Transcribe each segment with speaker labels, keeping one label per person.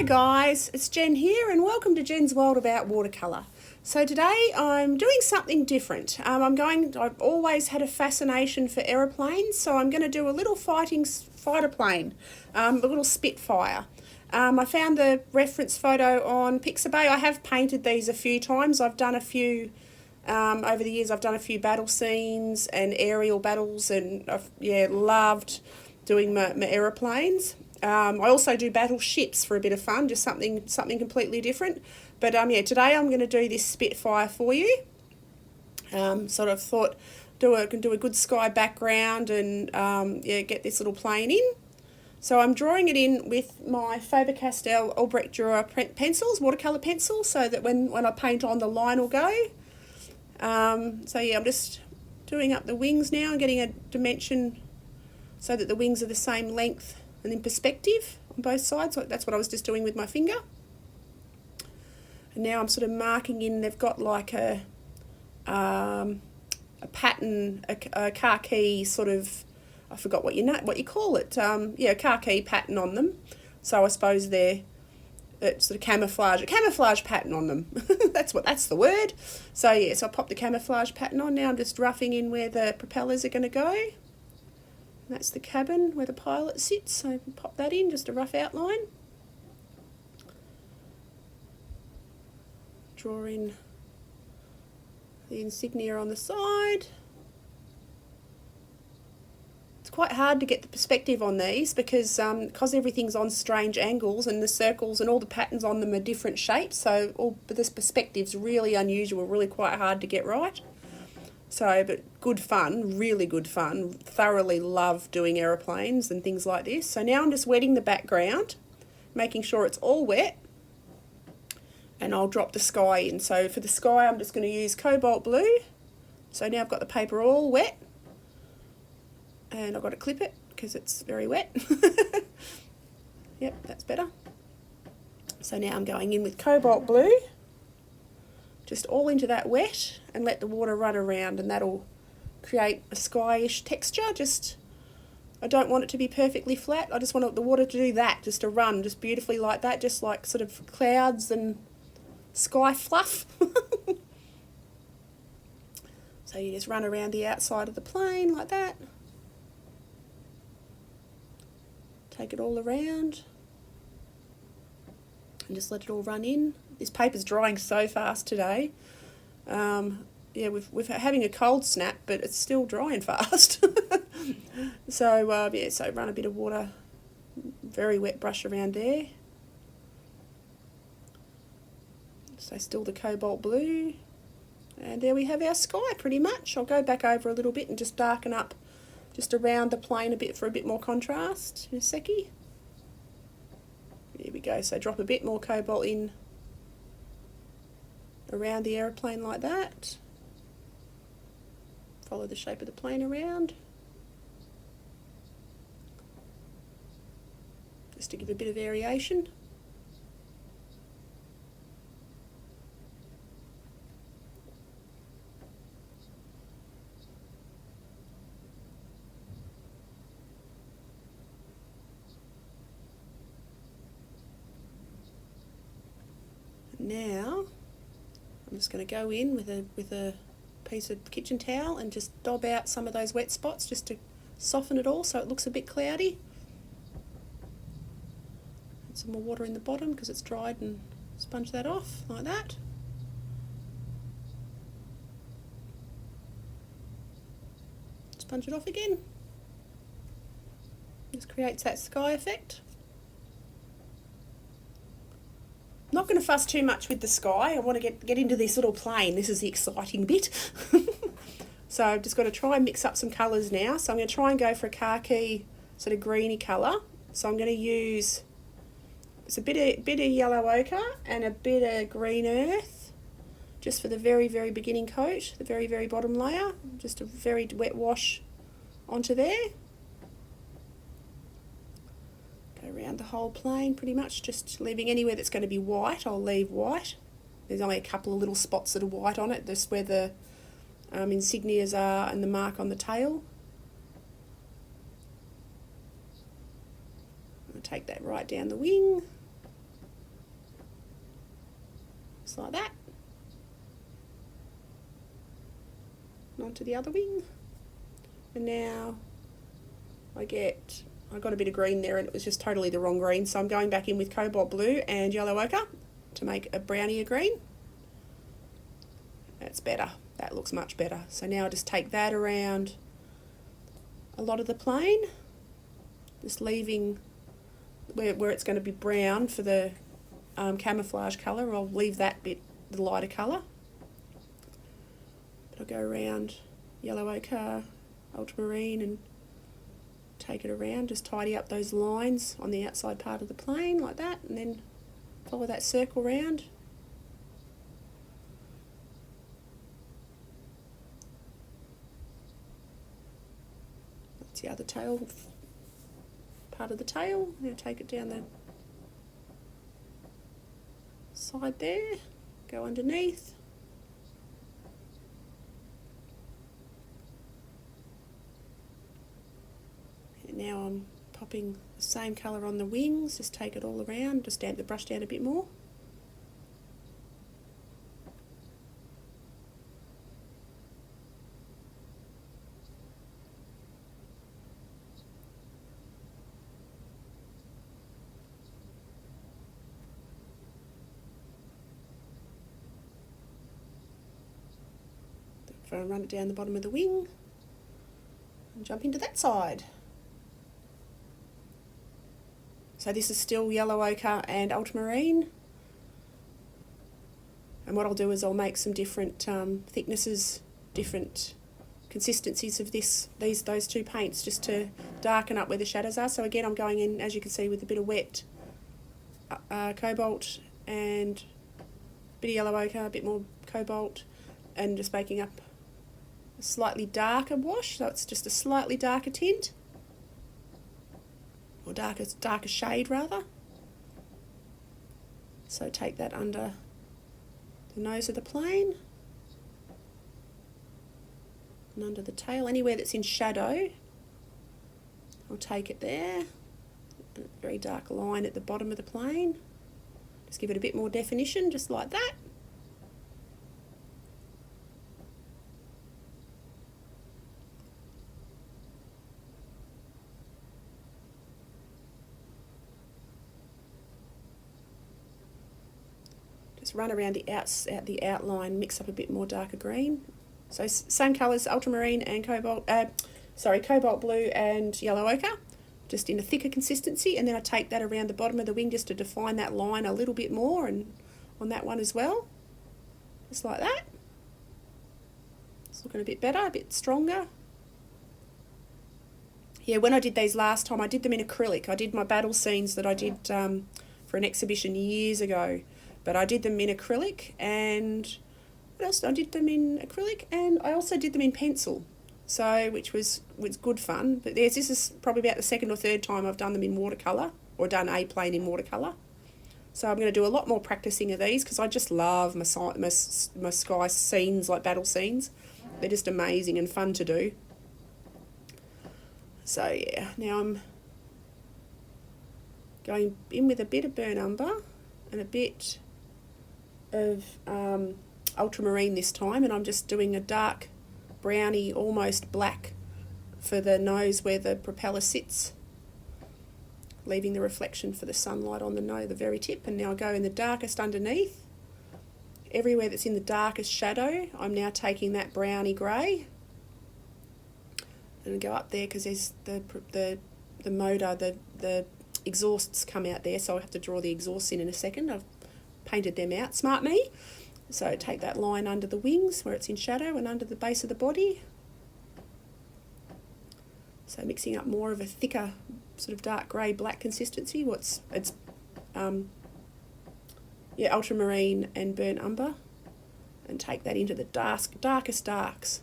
Speaker 1: Hi guys, it's Jen here and welcome to Jen's World About Watercolour. So today I'm doing something different. I've always had a fascination for aeroplanes, so I'm going to do a little fighter plane, a little Spitfire. I found the reference photo on Pixabay. I have painted these a few times. I've done a few, over the years I've done a few battle scenes and aerial battles, and I've loved doing my aeroplanes. I also do battleships for a bit of fun, just something completely different. But today I'm going to do this Spitfire for you. Sort of thought do a good sky background and get this little plane in. So I'm drawing it in with my Faber-Castell Albrecht Dürer pencils, watercolour pencils, so that when I paint on, the line will go. I'm just doing up the wings now and getting a dimension so that the wings are the same length and in perspective on both sides. So that's what I was just doing with my finger. And now I'm sort of marking in. They've got like a pattern, a khaki sort of, I forgot what you call it. A khaki pattern on them. So I suppose they're sort of a camouflage pattern on them. that's the word. So I popped the camouflage pattern on. Now I'm just roughing in where the propellers are going to go. That's the cabin where the pilot sits, so pop that in, just a rough outline. Draw in the insignia on the side. It's quite hard to get the perspective on these because everything's on strange angles and the circles and all the patterns on them are different shapes, so this perspective's really unusual, really quite hard to get right. So, but good fun, really good fun. Thoroughly love doing aeroplanes and things like this. So now I'm just wetting the background, making sure it's all wet, and I'll drop the sky in. So for the sky, I'm just going to use cobalt blue. So now I've got the paper all wet, and I've got to clip it because it's very wet. Yep, that's better. So now I'm going in with cobalt blue, just all into that wet, and let the water run around, and that'll create a skyish texture. I don't want it to be perfectly flat. I just want the water to do that, just to run just beautifully like that, just like sort of clouds and sky fluff. So you just run around the outside of the plane like that. Take it all around and just let it all run in. This paper's drying so fast today. We're having a cold snap, but it's still drying fast. So run a bit of water, very wet brush around there. So still the cobalt blue. And there we have our sky pretty much. I'll go back over a little bit and just darken up just around the plane a bit for a bit more contrast in a seckie. There we go. So drop a bit more cobalt in around the aeroplane like that. Follow the shape of the plane around. Just to give a bit of variation. Now I'm just going to go in with a piece of kitchen towel and just dab out some of those wet spots just to soften it all so it looks a bit cloudy. Add some more water in the bottom because it's dried, and sponge that off like that. Sponge it off again. Just creates that sky effect. Not going to fuss too much with the sky. I want to get into this little plane. This is the exciting bit. So I've just got to try and mix up some colours now. So I'm going to try and go for a khaki sort of greeny colour. So I'm going to use a bit of yellow ochre and a bit of green earth, just for the very, very beginning coat, the very, very bottom layer. Just a very wet wash onto there. Around the whole plane pretty much, just leaving anywhere that's going to be white, I'll leave white. There's only a couple of little spots that are white on it, just where the insignias are and the mark on the tail. I'll take that right down the wing. just like that. And onto the other wing. And now I got a bit of green there and it was just totally the wrong green, so I'm going back in with cobalt blue and yellow ochre to make a brownier green. That's better. That looks much better. So now I just take that around a lot of the plane, just leaving where it's going to be brown for the camouflage colour. I'll leave that bit the lighter colour. But I'll go around yellow ochre, ultramarine, and take it around, just tidy up those lines on the outside part of the plane like that, and then follow that circle round. That's the other tail, part of the tail. Now take it down the side there, go underneath. Now I'm popping the same colour on the wings, just take it all around, just damp the brush down a bit more. If I run it down the bottom of the wing and jump into that side. So this is still yellow ochre and ultramarine. And what I'll do is I'll make some different thicknesses, different consistencies of those two paints, just to darken up where the shadows are. So again, I'm going in, as you can see, with a bit of wet cobalt and a bit of yellow ochre, a bit more cobalt, and just making up a slightly darker wash. So it's just a slightly darker tint, or darker shade rather. So take that under the nose of the plane and under the tail, anywhere that's in shadow. I'll take it there, a very dark line at the bottom of the plane, just give it a bit more definition, just like that. Just run around the outline, mix up a bit more darker green. So same colours, ultramarine and cobalt blue and yellow ochre, just in a thicker consistency. And then I take that around the bottom of the wing just to define that line a little bit more, and on that one as well, just like that. It's looking a bit better, a bit stronger. Yeah, when I did these last time, I did them in acrylic. I did my battle scenes that I did for an exhibition years ago. But I did them in acrylic, and what else? I did them in acrylic, and I also did them in pencil, so which was good fun. But this is probably about the second or third time I've done them in watercolour, or done a plane in watercolour. So I'm going to do a lot more practicing of these, because I just love my sky scenes, like battle scenes. They're just amazing and fun to do. So yeah, now I'm going in with a bit of burnt umber and a bit of ultramarine this time, and I'm just doing a dark browny, almost black, for the nose where the propeller sits, leaving the reflection for the sunlight on the nose, the very tip. And now I go in the darkest underneath. Everywhere that's in the darkest shadow, I'm now taking that browny grey and go up there, because there's the motor, the exhausts come out there, so I have to draw the exhausts in a second. I've painted them out, smart me. So take that line under the wings where it's in shadow and under the base of the body. So mixing up more of a thicker sort of dark grey black consistency. Ultramarine and burnt umber, and take that into the darkest darks.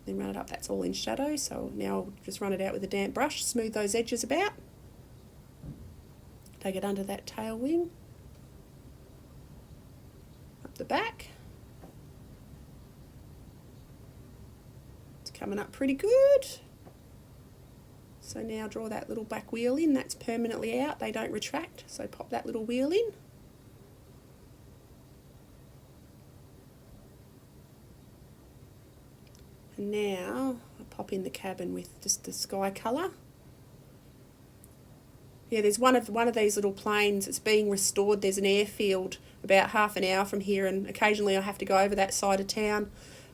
Speaker 1: Then run it up. That's all in shadow. So now I'll just run it out with a damp brush, smooth those edges about. Take it under that tail wing, up the back. It's coming up pretty good. So now draw that little back wheel in. That's permanently out, they don't retract, so pop that little wheel in. And now I pop in the cabin with just the sky colour. Yeah, there's one of these little planes that's being restored. There's an airfield about half an hour from here, and occasionally I have to go over that side of town.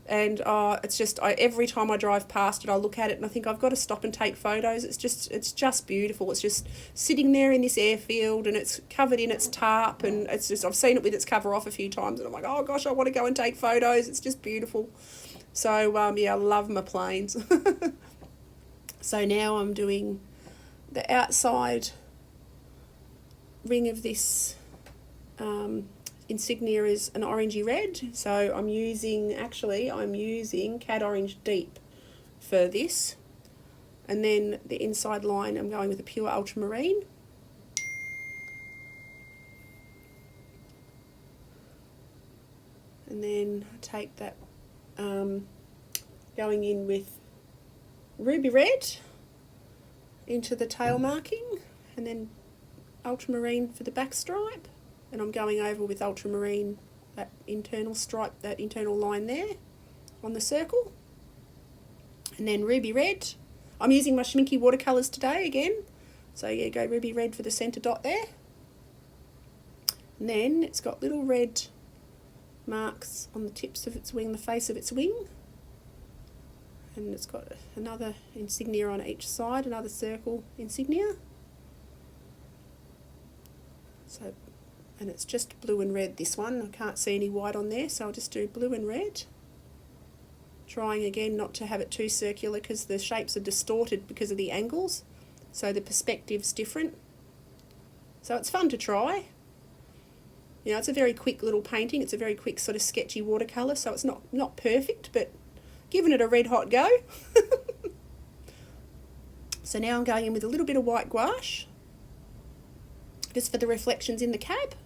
Speaker 1: And it's just every time I drive past it, I look at it and I think I've got to stop and take photos. It's just beautiful. It's just sitting there in this airfield, and it's covered in its tarp, and it's just, I've seen it with its cover off a few times, and I'm like, oh gosh, I want to go and take photos. It's just beautiful. So yeah, I love my planes. So now I'm doing the outside ring of this insignia is an orangey red, so I'm using Cad Orange Deep for this, and then the inside line I'm going with a pure ultramarine. And then I take that going in with ruby red into the tail marking, and then ultramarine for the back stripe, and I'm going over with ultramarine that internal stripe, that internal line there on the circle, and then ruby red. I'm using my Schminky watercolours today again, so yeah, go ruby red for the centre dot there, and then it's got little red marks on the tips of its wing, the face of its wing, and it's got another insignia on each side, another circle insignia. So, and it's just blue and red, this one. I can't see any white on there, so I'll just do blue and red. Trying again not to have it too circular because the shapes are distorted because of the angles, so the perspective's different. So it's fun to try. You know, it's a very quick little painting. It's a very quick sort of sketchy watercolour, so it's not perfect, but giving it a red hot go. So now I'm going in with a little bit of white gouache, just for the reflections in the cab.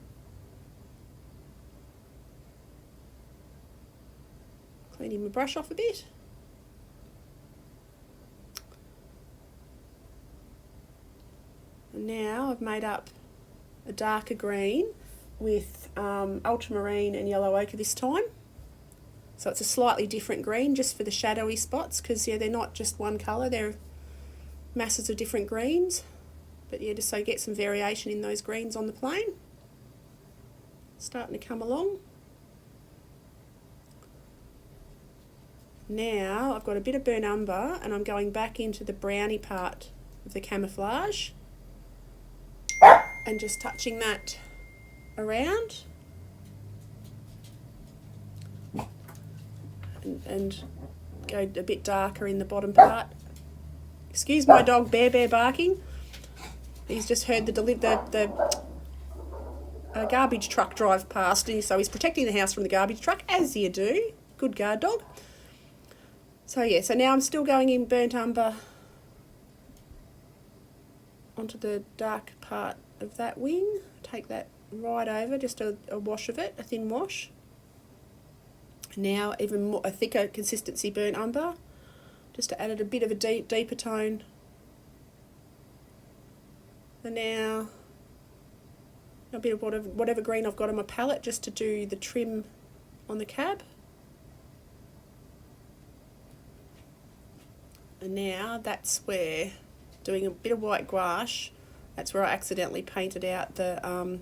Speaker 1: Cleaning my brush off a bit. And now I've made up a darker green with ultramarine and yellow ochre this time. So it's a slightly different green just for the shadowy spots, because yeah, they're not just one colour, they're masses of different greens. But yeah, just so you get some variation in those greens on the plane. Starting to come along. Now I've got a bit of burnt umber, and I'm going back into the browny part of the camouflage and just touching that around. And go a bit darker in the bottom part. Excuse my dog Bear barking. He's just heard the garbage truck drive past, so he's protecting the house from the garbage truck, as you do. Good guard dog. So yeah, so now I'm still going in burnt umber onto the dark part of that wing. Take that right over, just a wash of it, a thin wash. Now even more, a thicker consistency burnt umber, just to add it a bit of a deeper tone. And now a bit of whatever green I've got on my palette, just to do the trim on the cab. And now that's where, doing a bit of white gouache, that's where I accidentally painted out the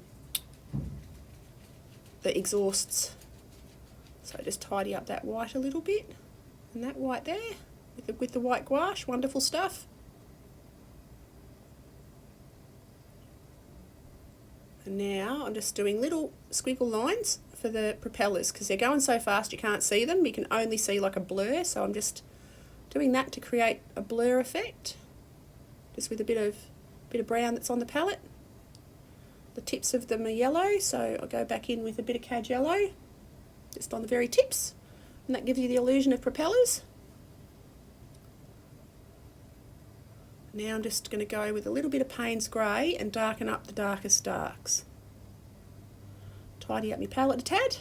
Speaker 1: exhausts. So just tidy up that white a little bit, and that white there with the white gouache, wonderful stuff. And now I'm just doing little squiggle lines for the propellers, because they're going so fast you can't see them. You can only see like a blur, so I'm just doing that to create a blur effect, just with a bit of brown that's on the palette. The tips of them are yellow, so I'll go back in with a bit of cad yellow, just on the very tips, and that gives you the illusion of propellers. Now I'm just going to go with a little bit of Payne's Grey and darken up the darkest darks. Tidy up my palette a tad.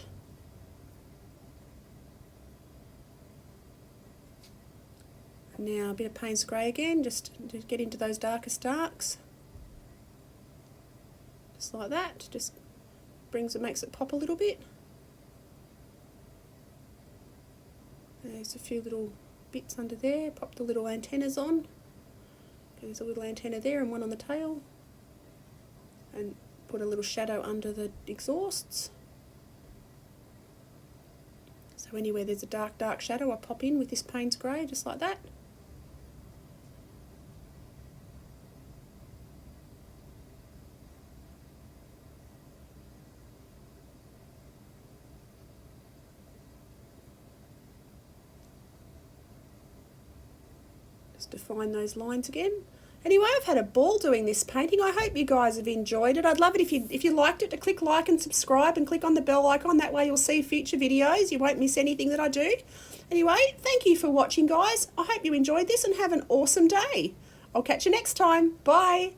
Speaker 1: And now a bit of Payne's Grey again, just to get into those darkest darks. Just like that, just makes it pop a little bit. There's a few little bits under there, pop the little antennas on. There's a little antenna there and one on the tail. And put a little shadow under the exhausts. So anywhere there's a dark shadow, I pop in with this Payne's Grey, just like that. Just define those lines again. Anyway, I've had a ball doing this painting. I hope you guys have enjoyed it. I'd love it if you liked it to click like and subscribe and click on the bell icon. That way you'll see future videos. You won't miss anything that I do. Anyway, thank you for watching, guys. I hope you enjoyed this and have an awesome day. I'll catch you next time. Bye.